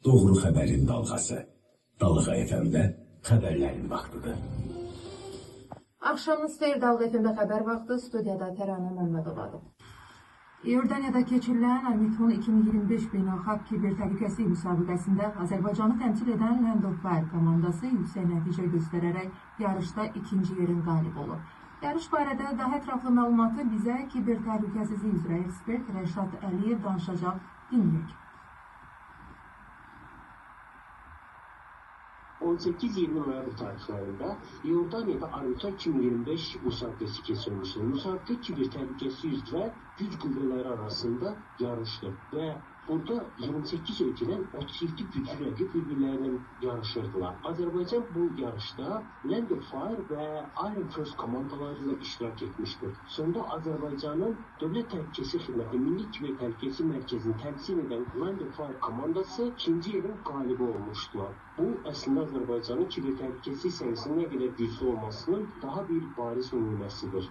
Doğru xəbərin dalğası. Dalğa FM-də xəbərlərin vaxtıdır. Axşamınız xeyir, Dalğa FM-də xəbər vaxtı, studiyada Təranə Məmmədovadır. İordaniyada keçirilən Amiton 2025 beynəlxalq kiber təhlükəsizlik müsabiqəsində Azərbaycanı təmsil edən Land of Fire komandası yüksək nəticə göstərərək yarışda ikinci yerin qalib olub. Yarış barədə daha ətraflı məlumatı bizə kiber təhlükəsizlik üzrə ekspert Rəşad Əliyev danışacaq, dinləyək. 18-20 noyabr tarixlərində İordaniyada Amiton 2025 müsabiqəsi keçirilmişdir. Müsabiqə kiber təhlükəsizlik üzrə güc qüvvələri arasında yarışdır və burada 28 ölkədən 37 güclü rəqib bir-birlərinin yarışırdılar. Azərbaycan bu yarışda Land of Fire və Iron First komandaları ilə iştirak etmişdir. Sonda Azərbaycanın Dövlət Təhlükəsizlik Xidməti Milli Kiber Təhlükəsizlik Mərkəzini təmsil edən Land of Fire komandası ikinci yerin qalibi olmuşdular. Bu, əslində Azərbaycanın kiber təhlükəsizlik səviyyəsinin nə qədər güclü olmasının daha bir bariz nümunəsidir.